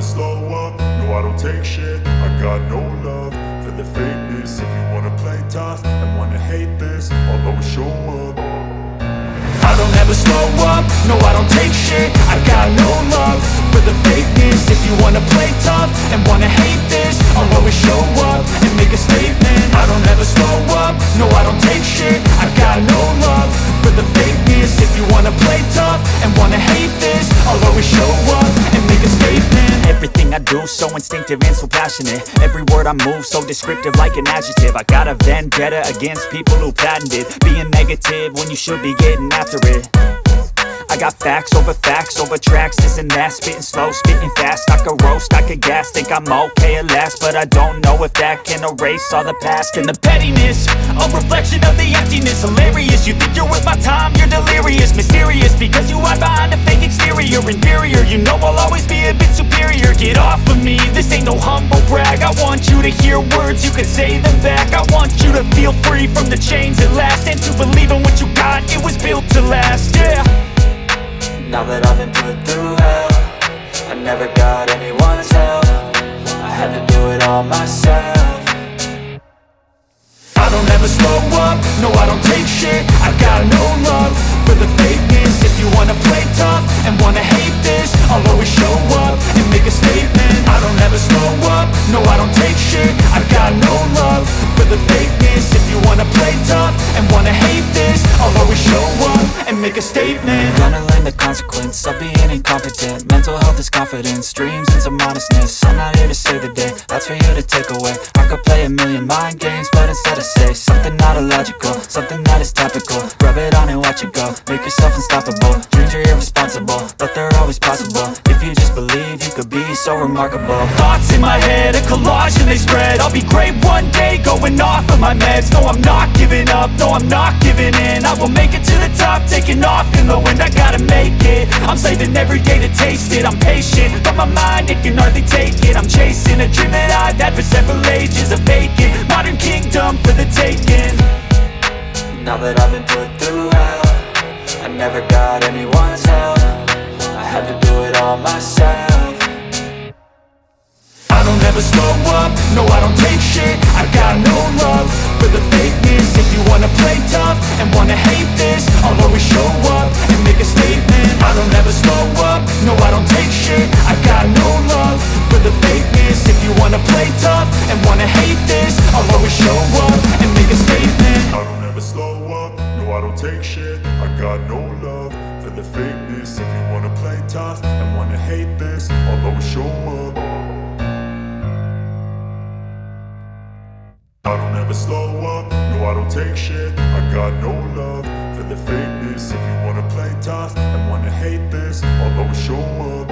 slow up, no I don't take shit. I got no love for the fakeness. If you wanna play tough and wanna hate this, I'll always show up. I don't ever slow up, no I don't take shit. I got no love for the fakeness. If you wanna play tough and wanna hate this, I'll always show up and make a statement. I don't ever slow up, no I don't take shit. I got no love for the fakeness. If you wanna play tough and wanna hate this, I'll always show up and make a statement. Everything I do so instinctive and so passionate. Every word I move so descriptive like an adjective. I got a vendetta against people who patented being negative when you should be getting after it. I got facts over tracks, this and that. Spitting slow, spitting fast, I could roast, I could gas. Think I'm okay at last, but I don't know if that can erase all the past. And the pettiness, a reflection of the emptiness. Hilarious, you think you're worth my time, you're delirious. Mysterious, because you hide behind a fake exterior. Inferior, you know I'll always be a bit superior. Get off of me, this ain't no humble brag. I want you to hear words, you can say them back. I want you to feel free from the chains at last, and to believe in what you got, it was built to last, yeah. Now that I've been put through hell, I never got anyone's help. I had to do it all myself. I don't ever slow up, no I don't take shit. I got no love for the fakeness. If you wanna play tough and wanna hate this, I'll always show up and make a statement. I don't ever slow up, no I don't take shit. I got no love for the fakeness. If you wanna play tough and wanna hate this, I'll always show up and make a statement. Gonna learn the consequence of being incompetent. Mental health is confidence, dreams and some honestness. I'm not here to save the day, that's for you to take away. I could play a million mind games, but instead I say something not illogical, something that is topical. Rub it on and watch it go, make yourself unstoppable. Dreams are irresponsible, but they're always possible. If you just believe, you could be so remarkable. Thoughts in my head, a collage and they spread. I'll be great one day, going off of my meds. No, I'm not giving up, no, I'm not giving in. I will make it to the top, taking off in the wind. I gotta make it, I'm saving every day to taste it. I'm patient, but my mind, it can hardly take it. I'm chasing a dream that I've had for several ages. A vacant, modern kingdom for the taking. Now that I've been put through hell, I never got anyone's help. I had to do it all myself. I don't ever slow up, no I don't take shit. I got no love for the fakeness. If you wanna play tough and wanna hate this, I'll always show up and make a statement. I don't ever slow up, no I don't take shit. I got no love for the fakeness. If you wanna play tough and wanna hate this, I'll always show up and make a statement. I don't ever slow up, no I don't take shit. I got no love for the fakeness. If you wanna play tough and wanna hate this, I'll always show up. I don't ever slow up, no I don't take shit. I got no love for the fakeness. If you wanna play tough and wanna hate this, I'll always show up.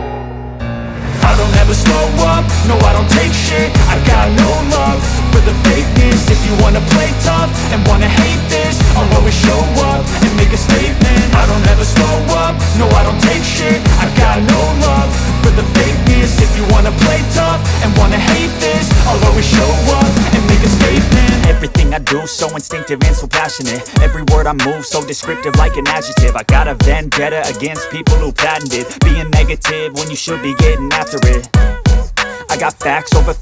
I don't ever slow up, no I don't take shit. I got no love for the fakeness. If you wanna play tough and wanna hate this, I'll always show up and make a statement. I don't ever slow up, no I don't take shit. I got no love for the fakeness. If you wanna play tough and wanna hate this, I'll always show up and make a statement. Everything I do so instinctive and so passionate. Every word I move so descriptive like an adjective. I got a vendetta against people who patented being negative when you should be getting after it. I got facts over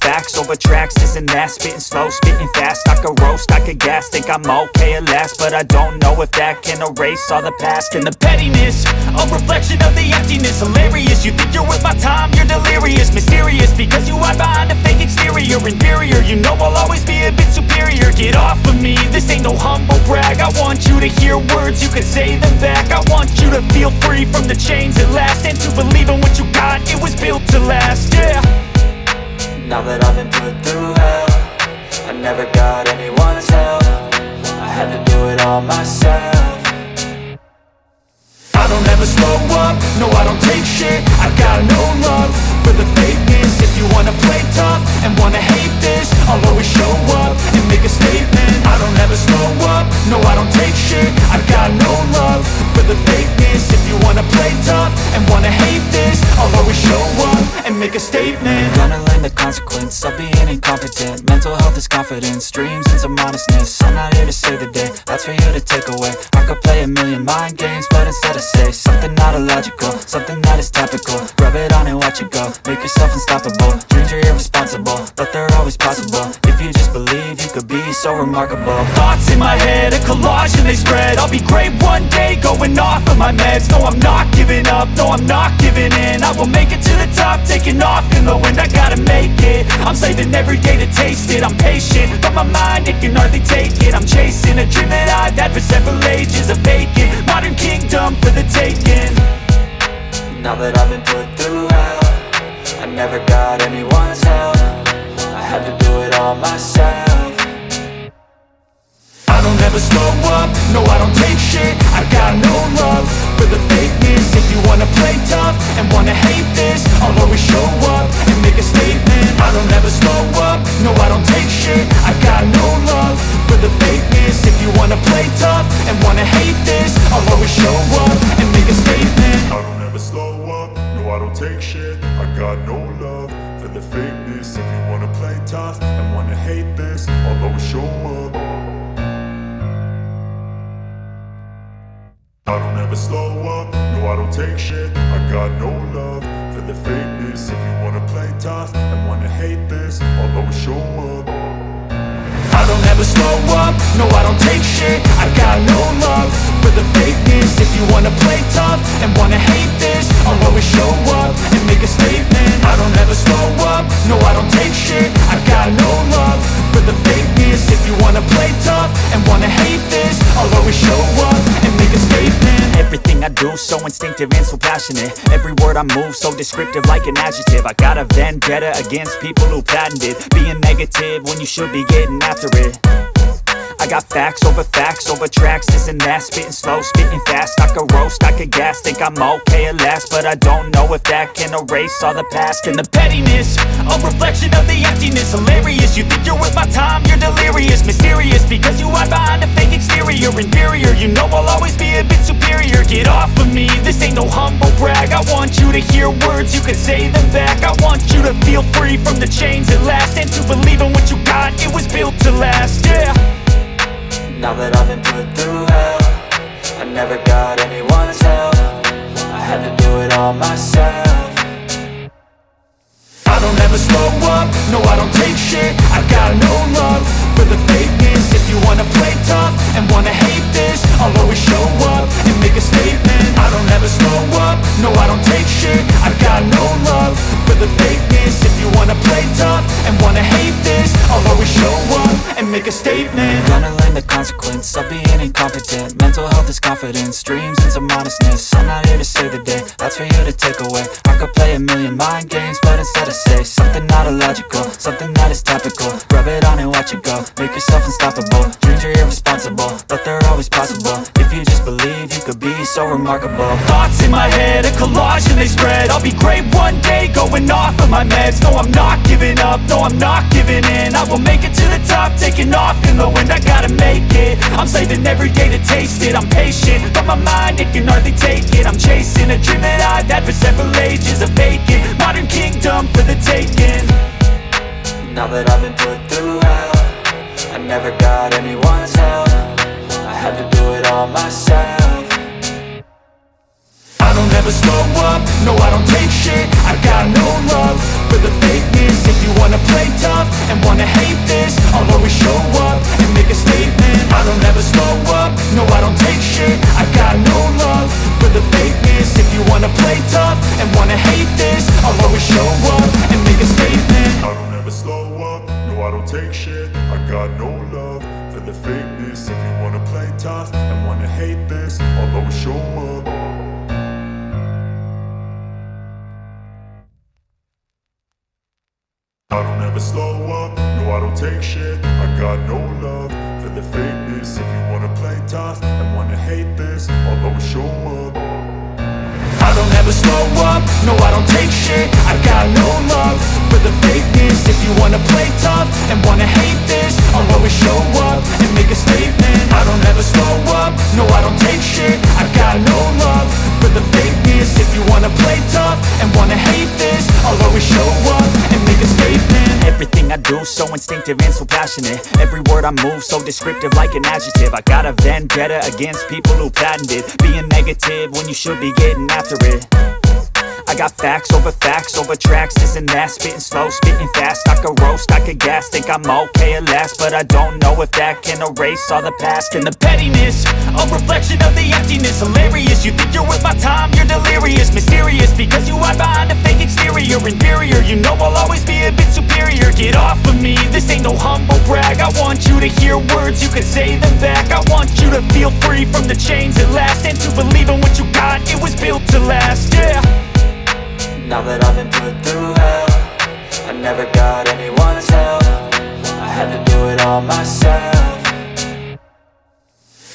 tracks, this and that. Spitting slow, spitting fast, I could roast, I could gas. Think I'm okay at last, but I don't know if that can erase all the past. And the pettiness, a reflection of the emptiness. Hilarious, you think you're worth my time, you're delirious. Mysterious, because you hide behind a fake exterior. Inferior, you know I'll always be a bit superior. Get off of me, this ain't no humble brag. I want you to hear words, you can say them back. I want you to feel free from the chains at last, and to believe in what you got, it was built to last, yeah. Now that I've been put through hell, I never got anyone's help. I had to do it all myself. I don't ever slow up, no I don't take shit. I got no love for the fakeness. If you wanna play tough and wanna hate this, I'll always show up and make a statement. I don't ever slow up, no I don't take shit. I got no love for the fakeness. If you wanna play tough and wanna hate this, I'll always show up make a statement. Gonna learn the consequence of being incompetent. Mental health is confidence, dreams and some honestness. I'm not here to save the day, that's for you to take away. I could play a million mind games, but instead I say something not illogical, something that is topical. Rub it on and watch it go, make yourself unstoppable. Dreams are irresponsible, but they're always possible. If you just believe, you could be so remarkable. Thoughts in my head, a collage and they spread. I'll be great one day, going off of my meds. No, I'm not giving up, no, I'm not giving in. I will make it to the top, taking off in the wind. I gotta make it, I'm saving every day to taste it. I'm patient, but my mind, it can hardly take it. I'm chasing a dream that I've had for several ages. A vacant, modern kingdom for the taking. Now that I've been put through hell, I never got anyone's help. I had to do it all myself. I don't ever slow up, no I don't take shit. I got no love for the fakeness. If you wanna play tough and wanna hate this, I'll always show up and make a statement. I don't ever slow up, no I don't take shit. I got no love for the fakeness. If you wanna play tough and wanna hate this, I'll always show up and make a statement. I don't ever slow up, no I don't take shit. I got no love for the fakeness. If you wanna play tough and wanna hate this, I'll always show up. I don't ever slow up, no I don't take shit. I got no love for the fakeness. If you wanna play tough and wanna hate this, I'll always show up. I don't ever slow up, no I don't take shit. I got no love for the fakeness. If you wanna play tough and wanna hate this, I'll always show up and make a statement. I don't ever slow up, no I don't take shit. I got no love for the fakeness. If you wanna play tough and wanna hate this, I'll always show up and make a statement. Everything I do so instinctive and so passionate. Every word I move so descriptive like an adjective. I got a vendetta against people who patented being negative when you should be getting after it. I got facts over tracks, this and that. Spitting slow, spitting fast. I could roast, I could gas. Think I'm okay at last, but I don't know if that can erase all the past. And the pettiness, a reflection of the emptiness. Hilarious, you think you're worth my time, you're delirious. Mysterious, because you hide behind a fake exterior. Inferior, you know I'll always be a bit superior. Get off of me, this ain't no humble brag. I want you to hear words, you can say them back. I want you to feel free from the chains at last, and to believe in what you got, it was built to last, yeah. Now that I've been put through hell, I never got anyone's help. I had to do it all myself. I don't ever slow up, no I don't take shit. I got no love for the fakeness. If you wanna play tough and wanna hate this, I'll always show up and make a statement. I don't ever slow up, no I don't take shit. I got no love for the fakeness. If you wanna play tough and wanna hate this, I'll always show up and make a statement. Gonna learn the consequence of being incompetent. Mental health is confidence, dreams and some honestness. I'm not here to save the day, that's for you to take away. I could play a million mind games, but instead I say something not illogical, something that is topical. Rub it on and watch it go, make yourself unstoppable. Dreams are irresponsible, but they're always possible. If you just believe, you could be so remarkable. Thoughts in my head, a collage and they spread. I'll be great one day, going off of my meds. No, I'm not giving up, no, I'm not giving in. I will make it to the top, taking off in the wind. I gotta make it, I'm saving every day to taste it. I'm patient, but my mind, it can hardly take it. I'm chasing a dream that I've had for several ages. A vacant, modern kingdom for the taking. Now that I've been put through hell, I never got anyone's help. I had to do it all myself. I don't ever slow up, no I don't take shit. I got no love for the fakeness. If you wanna play tough and wanna hate this, I'll always show up and make a statement. I don't ever slow up, no I don't take shit. I got no love for the fakeness. If you wanna play tough and wanna hate this, I'll always show up and make a statement. I don't ever slow up, no I don't take shit. I got no love for the fakeness. If you wanna play tough and wanna hate this, I'll always show up. I don't ever slow up, no I don't take shit. I got no love for the fakeness. If you wanna play tough and wanna hate this, I'll always show up. I don't ever slow up, no I don't take shit. I got no love for the fakeness. If you wanna play tough and wanna hate this, I'll always show up and make a statement. I don't ever slow up, no I don't take shit. I got no love for the fakeness. If you wanna play tough and wanna hate this, I'll always show up and make a statement. Everything I do so instinctive and so passionate. Every word I move so descriptive like an adjective. I got a vendetta against people who patented being negative when you should be getting after it. I got facts over tracks, this and that. Spitting slow, spitting fast, I could roast, I could gas. Think I'm okay at last, but I don't know if that can erase all the past. And the pettiness, a reflection of the emptiness. Hilarious, you think you're worth my time, you're delirious. Mysterious, because you hide behind a fake exterior. Inferior, you know I'll always be a bit superior. Get off of me, this ain't no humble brag. I want you to hear words, you can say them back. I want you to feel free from the chains at last, and to believe in what you got, it was built to last, yeah. Now that I've been put through hell, I never got anyone's help. I had to do it all myself.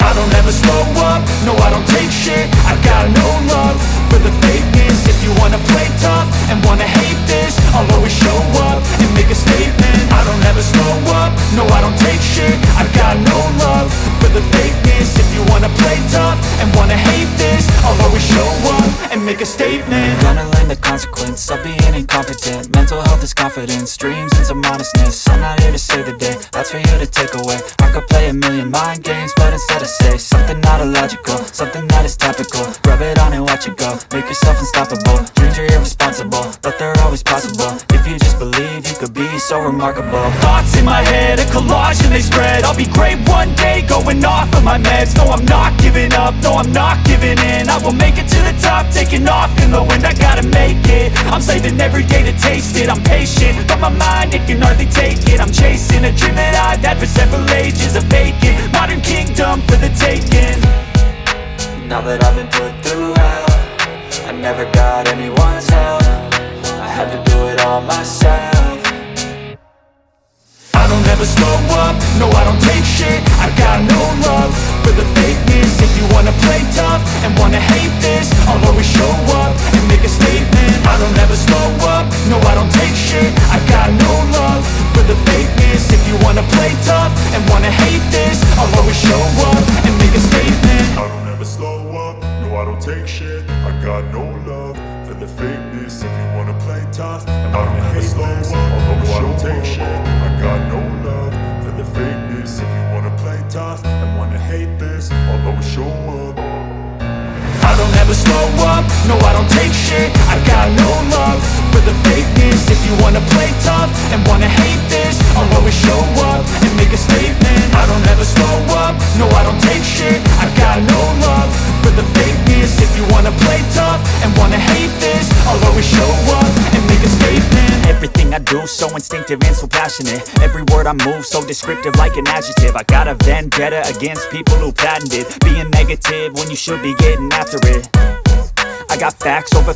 I don't ever slow up, no I don't take shit. I got no love for the fakeness. If you wanna play tough and wanna hate this, I'll always show up and make a statement. I don't ever slow up, no I don't take shit. I got no love for the fakeness. If you wanna play tough and wanna hate this, I'll always show up and make a statement. Gonna learn the consequence of being incompetent. Mental health is confidence, dreams into modestness. I'm not here to save the day, that's for you to take away. I could play a million mind games, but instead I say something not illogical, something that is topical. Rub it on and watch it go, make yourself unstoppable. Dreams are irresponsible, but they're always possible. If you just believe, you could be so remarkable. Thoughts in my head, a collage and they spread. I'll be great one day, going off of my meds. No, I'm not giving up, no, I'm not giving in. I will make it to the top, taking off in the wind. I gotta make it, I'm saving every day to taste it. I'm patient, but my mind, it can hardly take it. I'm chasing a dream that I've had for several ages. A vacant, modern kingdom for the taking. Now that I've been put through hell, I never got anyone's help. I had to do it all myself. I don't ever slow up, no I don't take shit. I got no love for the fakeness. If you wanna play tough and wanna hate this, I'll always show up and make a statement. I don't ever slow up, no I don't take shit. I got no love for the fakeness. If you wanna play tough and wanna hate this, I'll always show up and make a statement. I don't ever slow up, no I don't take shit. I got no love for the fakeness. If you wanna play tough and I don't hate this, although I don't take shit. I got no love for the fakeness. If you wanna play tough and wanna hate this, I'll always show up. I don't ever slow up, no I don't take shit. I got no love for the fakeness. If you wanna play tough and wanna hate this, I'll always show up and make a statement. I don't ever slow up, no I don't take shit. I got no love for the fakeness. If you wanna play tough and wanna hate this, I'll always show up and make a statement. Everything I do so instinctive and so passionate. Every word I move so descriptive like an adjective. I got a vendetta against people who patented being negative when you should be getting after it. I got facts over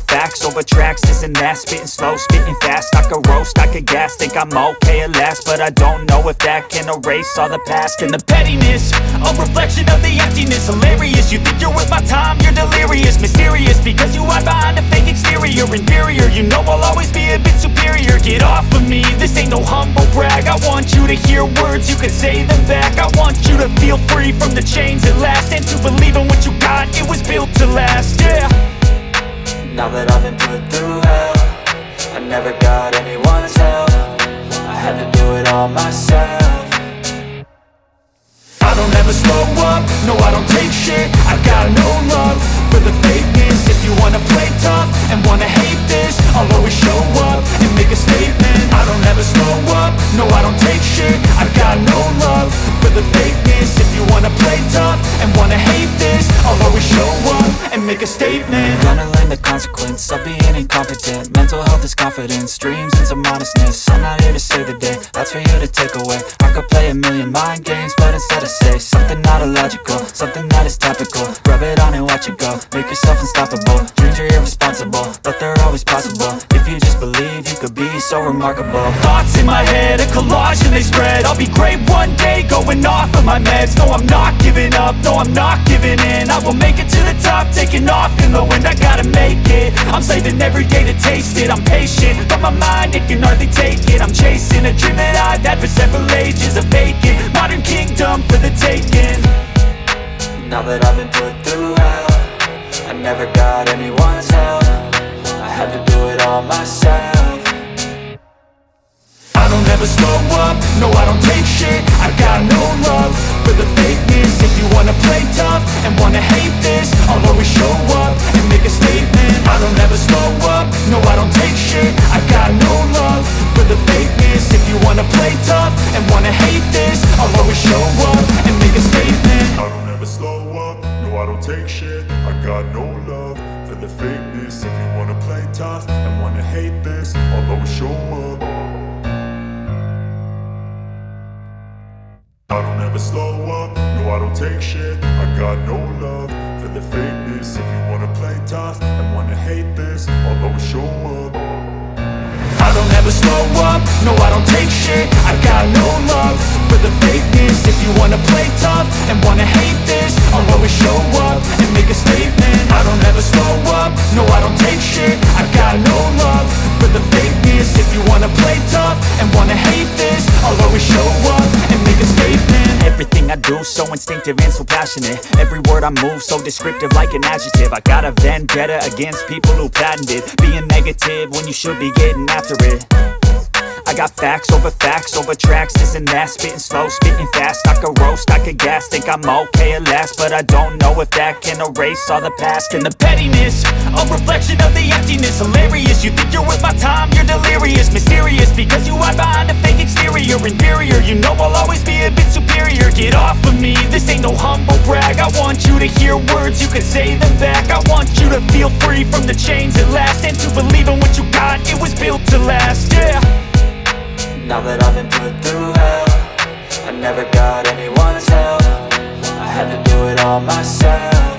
tracks, this and that. Spitting slow, spitting fast, I could roast, I could gas. Think I'm okay at last, but I don't know if that can erase all the past. And the pettiness, a reflection of the emptiness. Hilarious, you think you're worth my time, you're delirious. Mysterious, because you hide behind a fake exterior. Inferior, you know I'll always be a bit superior. Get off of me, this ain't no humble brag. I want you to hear words, you can say them back. I want you to feel free from the chains at last, and to believe in what you got, it was built to last, yeah. Now that I've been put through hell, I never got anyone's help. I had to do it all myself. I don't ever slow up, no I don't take shit. I got no love for the fakeness. If you wanna play tough and wanna hate this, I'll always show up and make a statement. I don't ever slow up, no I don't take shit. I got no love for the fakeness. If you wanna play tough and wanna hate this, I'll always show up and make a statement. Gonna learn the consequence of being incompetent. Mental health is confidence, dreams into modestness. I'm not here to save the day, that's for you to take away. I could play a million mind games, but instead I say something not illogical, something that is topical. Rub it on and watch it go, make yourself unstoppable. Dreams are irresponsible, but they're always possible. If you just believe, you could be so remarkable. Thoughts in my head, a collage and they spread. I'll be great one day, going off of my meds. No, I'm not giving up, no, I'm not giving in. I will make it to the top, taking off in the wind. I gotta make it, I'm saving every day to taste it. I'm patient, but my mind, it can hardly take it. I'm chasing a dream that I've had for several ages. A vacant, modern kingdom for the taking. Now that I've been put through hell, I never got anyone's help. I had to do it all myself. never slow up, no I don't take shit. I got no love for the fakeness. If you wanna play tough and wanna hate this, I'll always show up and make a statement. I don't ever slow up, no I don't take shit. I got no love for the fakeness. If you wanna play tough and wanna hate this, I'll always show up and make a statement. I don't ever slow up, no I don't take shit. I got no love for the fakeness. If you wanna play tough and wanna hate this, I'll always show up. I don't ever slow up, no I don't take shit. I got no love for the fakeness. If you wanna play tough and wanna hate this, I'll always show up. I don't ever slow up, no I don't take shit. I got no love for the fakeness. If you wanna play tough and wanna hate this, I'll always show up and make a statement. I don't ever slow up, no I don't take shit. I got no love for the fakeness. If you wanna play tough and wanna hate this, I'll always show up and make a statement. Everything I do so instinctive and so passionate. Every word I move so descriptive like an adjective. I got a vendetta against people who patented being negative when you should be getting after it. I got facts over tracks, this and that. Spitting slow, spitting fast. I could roast, I could gas. Think I'm okay at last, but I don't know if that can erase all the past. And the pettiness, a reflection of the emptiness. Hilarious, you think you're worth my time, you're delirious. Mysterious, because you hide behind a fake exterior. Inferior, you know I'll always be a bit superior. Get off of me, this ain't no humble brag. I want you to hear words, you can say them back. I want you to feel free from the chains at last, and to believe in what you got, it was built to last, yeah. Now that I've been put through hell, I never got anyone's help. I had to do it all myself.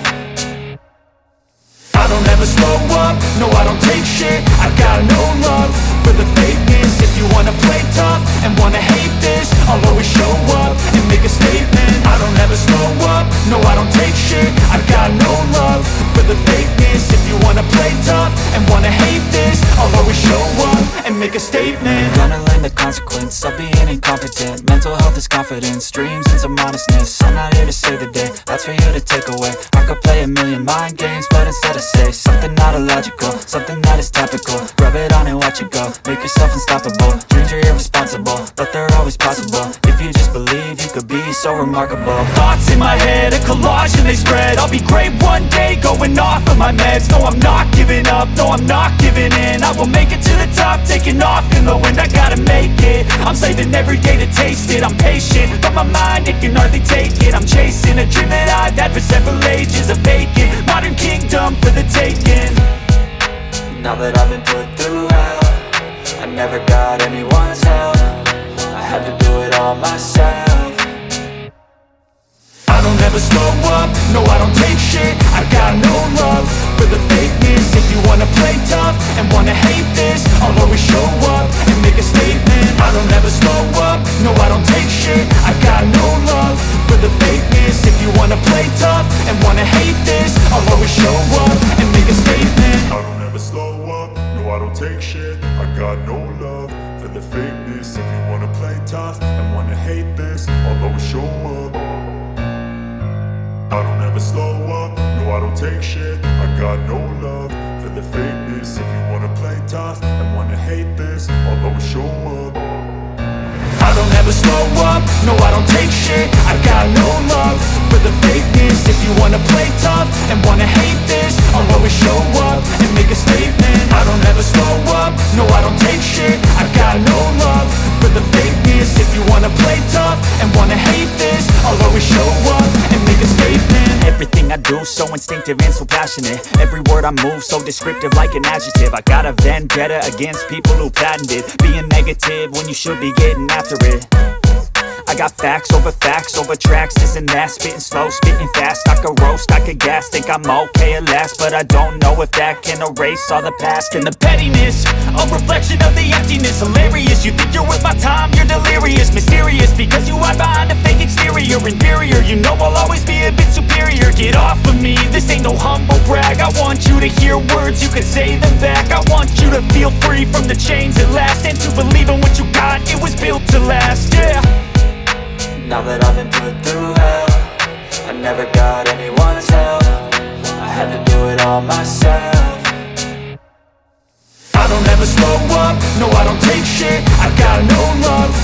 I don't ever slow up, no I don't take shit. I got no love for the fakeness. If you wanna play tough and wanna hate this, I'll always show up and make a statement. I don't ever slow up, no I don't take shit. I got no love for the fakeness. If you wanna play tough and wanna hate this, I'll always show up and make a statement. Gonna learn the consequence of being incompetent. Mental health is confidence, dreams into modestness. I'm not here to save the day, that's for you to take away. I could play a million mind games, but instead I say something not illogical, something that is topical. Rub it on and watch it go, make yourself unstoppable. Dreams are irresponsible, but they're always possible. If you just believe, you could be so remarkable. Thoughts in my head, a collage and they spread. I'll be great one day, going off of my meds. No, I'm not giving up, no, I'm not giving in. I will make it to the top, taking off in the wind. I gotta make it, I'm saving every day to taste it. I'm patient, but my mind, it can hardly take it. I'm chasing a dream that I've had for several ages. A vacant, modern kingdom for the taking. Now that I've been put through hell, I never got anyone's help. I had to do it all myself. I don't ever slow up, no I don't take shit. I got no love for the fakeness. If you wanna play tough and wanna hate this, I'll always show up and make a statement. I don't ever slow up, no I don't take shit. I got no love for the fakeness. If you wanna play tough and wanna hate this, I'll always show up and make a statement. I don't ever slow up, no I don't take shit. I got no love for the fakeness. If you wanna play tough and wanna hate this, I'll always show up. I don't ever slow up, no I don't take shit. I got no love for the fakeness. If you wanna play tough and wanna hate this, I'll always show up. I don't ever slow up, no I don't take shit. I got no love for the fakeness. If you wanna play tough and wanna hate this, I'll always show up and make a statement. I don't ever slow up, no I don't take shit. I got no love for the fakeness. If you wanna play tough and wanna hate this, I'll always show up and make a statement. Everything I do so instinctive and so passionate. Every word I move so descriptive like an adjective. I got a vendetta against people who patented being negative when you should be getting after it. I got facts over tracks, this and that. Spitting slow, spitting fast. I could roast, I could gas. Think I'm okay at last, but I don't know if that can erase all the past. And the pettiness, a reflection of the emptiness. Hilarious, you think you're worth my time, you're delirious. Mysterious, because you hide behind a fake exterior. Inferior, you know I'll always be a bit superior. Get off of me, this ain't no humble brag. I want you to hear words, you can say them back. I want you to feel free from the chains at last, and to believe in what you got, it was built to last, yeah. Now that I've been put through hell, I never got anyone's help. I had to do it all myself. I don't ever slow up, no I don't take shit. I got no love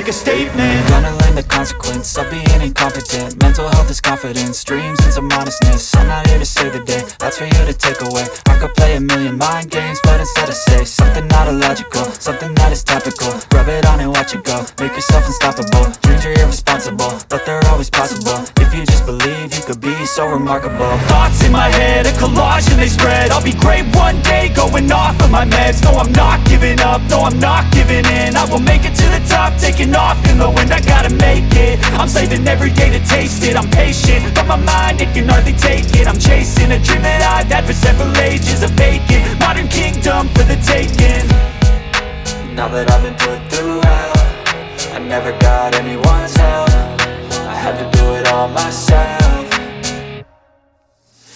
make a statement. Gonna learn the consequence of being incompetent. Mental health is confidence, dreams and some honestness. I'm not here to save the day, that's for you to take away. I could play a million mind games, but instead I say something not illogical, something that is topical. Rub it on and watch it go, make yourself unstoppable. Dreams are irresponsible, but they're always possible. If you just believe, you could be so remarkable. Thoughts in my head, a collage and they spread. I'll be great one day, going off of my meds. No, I'm not giving up, no, I'm not giving in. I will make it to the top, taking off in the wind. I gotta make it, I'm saving every day to taste it. I'm patient, but my mind, it can hardly take it. I'm chasing a dream that I've had for several ages. A vacant, modern kingdom for the taking. Now that I've been put through hell, I never got anyone's help. I had to do it all myself.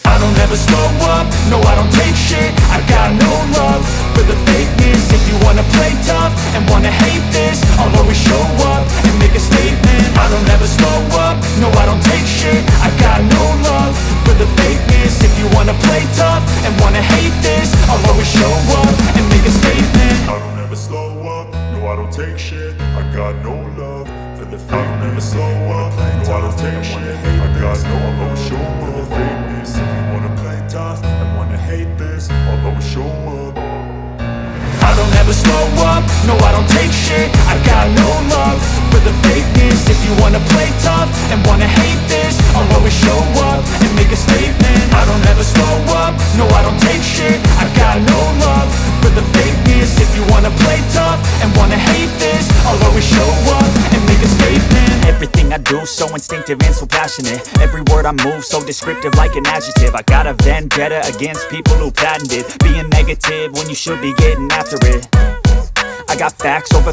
I don't ever slow up, no I don't take shit. I got no love for the fakeness. If you wanna play tough and wanna hate this, I'll always show up and make a statement. I don't ever slow up, no I don't take shit. I got no love for the fakeness. If you wanna play tough and wanna hate this, I'll always show up and make a statement. I don't ever slow up, no I don't take shit. I got no love for the fake. I don't ever slow up, no I don't take shit. I got no love show for the fakeness. If you wanna play tough and wanna hate this, I'll always show up. I don't ever slow up, no I don't take shit. I got no love for the fakeness. If you wanna play tough and wanna hate this, I'll always show up and make a statement. I don't ever slow up, no I don't take shit. I got no love for the fakeness. If you wanna play tough and wanna hate this, I'll always show up and make a statement. Everything I do so instinctive and so passionate. Every word I move so descriptive like an adjective. I got a vendetta against people who patented being negative when you should be getting after it. I got facts over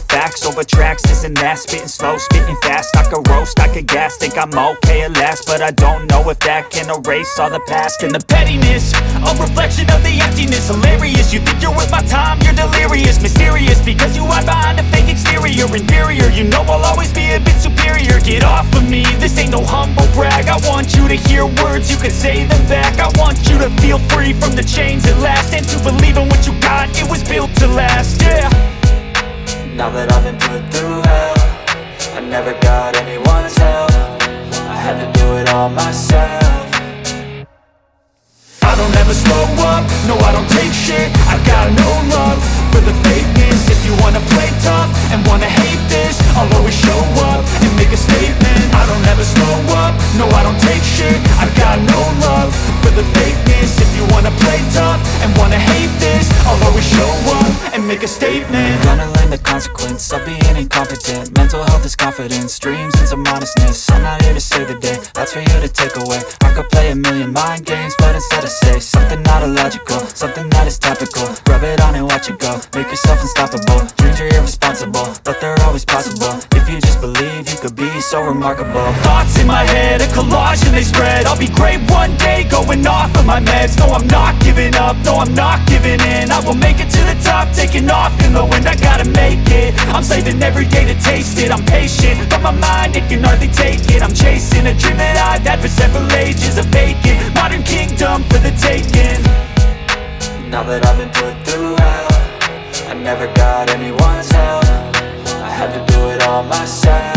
tracks, this and that. Spitting slow, spitting fast. I could roast, I could gas. Think I'm okay at last, but I don't know if that can erase all the past. And the pettiness, a reflection of the emptiness. Hilarious, you think you're worth my time, you're delirious. Mysterious, because you hide behind a fake exterior. Inferior, you know I'll always be a bit superior. Get off of me, this ain't no humble brag. I want you to hear words, you can say them back. I want you to feel free from the chains at last, and to believe in what you got, it was built to last, yeah. Now that I've been put through hell, I never got anyone's help. I had to do it all myself. I don't ever slow up, no I don't take shit. I got no love for the fakeness. If you wanna play tough and wanna hate this, I'll always show up and make a statement. I don't ever slow up, no I don't take shit. I got no love for the fakeness. If you wanna play tough and wanna hate this, I'll always show up and make a statement. Gonna learn the consequence of being incompetent. Mental health is confidence, dreams and some honestness. I'm not here to save the day, that's for you to take away. I could play a million mind games, but instead I say something not illogical, something that is topical. Rub it on and watch it go, make yourself unstoppable. Dreams are irresponsible, but they're always possible. If you just believe, you could be so remarkable. Thoughts in my head, a collage and they spread. I'll be great one day, going off of my meds. No, I'm not giving up, no, I'm not giving in. I will make it to the top, taking off in the wind. I gotta make it, I'm saving every day to taste it. I'm patient, but my mind, it can hardly take it. I'm chasing a dream that I've had for several ages. A vacant, modern kingdom for the taking. Now that I've been put through hell, I never got anyone's help. I had to do it all myself.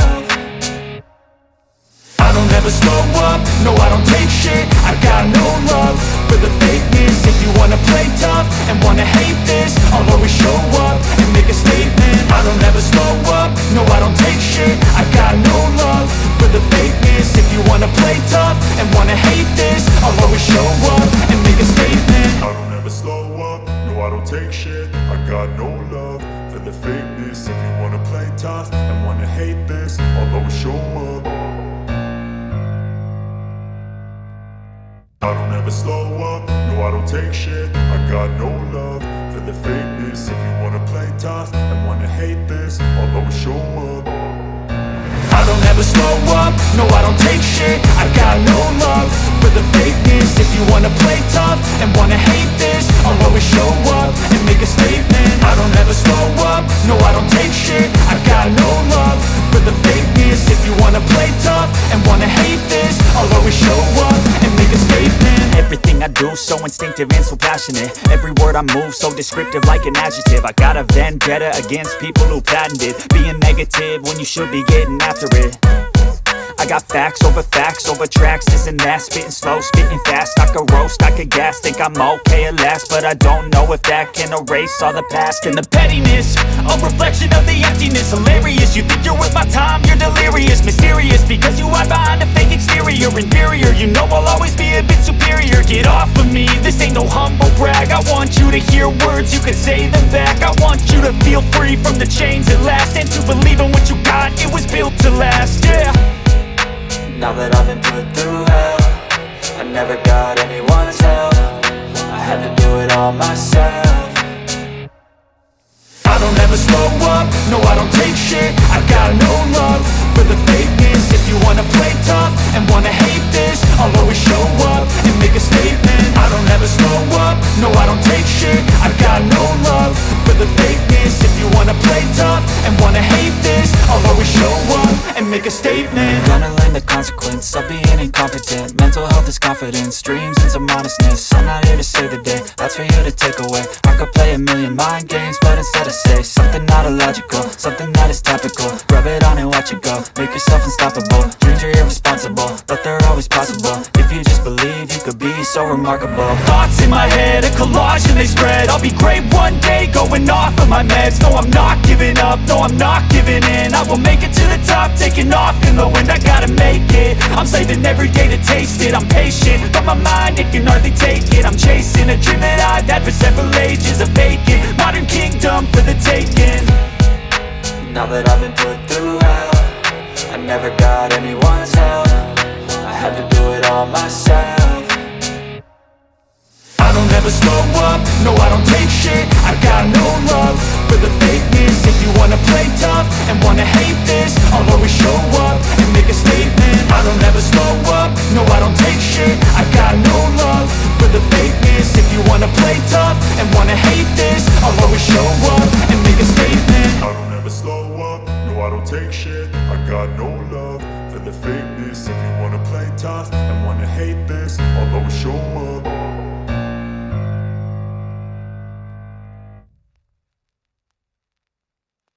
I don't ever slow up, no I don't take shit. I got no love for the fakeness. If you wanna play tough and wanna hate this, I'll always show up and make a statement. I don't ever slow up, no I don't take shit. I got no love for the fakeness. If you wanna play tough and wanna hate this, I'll always show up and make a statement. I don't ever slow up, no I don't take shit. I got no love for the fakeness. If you wanna play tough and wanna hate this, I'll always show up. I don't ever slow up, no I don't take shit. I got no love for the fakeness. If you wanna play tough and wanna hate this, I'll always show up. I don't ever slow up, no I don't take shit. I got no love for the fakeness. If you wanna play tough and wanna hate this, I'll always show up and make a statement. I don't ever slow up, no I don't take shit. I got no love for the fakeness. If you wanna play tough and wanna hate this, I'll always show up and make a statement. Everything I do, so instinctive and so passionate. Every word I move, so descriptive like an adjective. I got a vendetta against people who patented being negative when you should be getting after it. I got facts over tracks, this and that. Spitting slow, spitting fast. I could roast, I could gas. Think I'm okay at last, but I don't know if that can erase all the past. And the pettiness, a reflection of the emptiness. Hilarious, you think you're worth my time, you're delirious. Mysterious, because you hide behind a fake exterior. Inferior, you know I'll always be a bit superior. Get off of me, this ain't no humble brag. I want you to hear words, you can say them back. I want you to feel free from the chains at last, and to believe in what you got, it was built to last, yeah. Now that I've been put through hell, I never got anyone's help. I had to do it all myself. I don't ever slow up, no I don't take shit. I got no love for the fakeness. If you wanna play tough and wanna hate this, I'll always show up and make a statement. I don't ever slow up, no I don't take shit. I got no love for the fakeness. If you wanna play tough and wanna hate this, I'll always show up and make a statement. Gonna learn the consequence of being incompetent. Mental health is confidence, dreams into modestness. I'm not here to save the day, that's for you to take away. I could play a million mind games, but instead I say something not illogical, something that is topical. Rub it on and watch it go, make yourself unstoppable. Dreams are irresponsible, but they're always possible. If you just believe, you could be so remarkable. Thoughts in my head, a collage and they spread. I'll be great one day, going off of my meds. No, I'm not giving up, no, I'm not giving in. I will make it to the top, taking off in the wind. I gotta make it, I'm saving every day to taste it. I'm patient, but my mind, it can hardly take it. I'm chasing a dream that I've had for several ages. A vacant, modern kingdom for the taking. Now that I've been put through hell, I never got anyone's help. I had to do it all myself. I don't ever slow up, no I don't take shit. I got no love for the fakeness. If you wanna play tough and wanna hate this, I'll always show up and make a statement. I don't ever slow up, no I don't take shit. I got no love for the fakeness. If you wanna play tough and wanna hate this, I'll always show up and make a statement. I don't ever slow up, no I don't take shit. I got no love for the fakeness. If you wanna play tough and wanna hate this,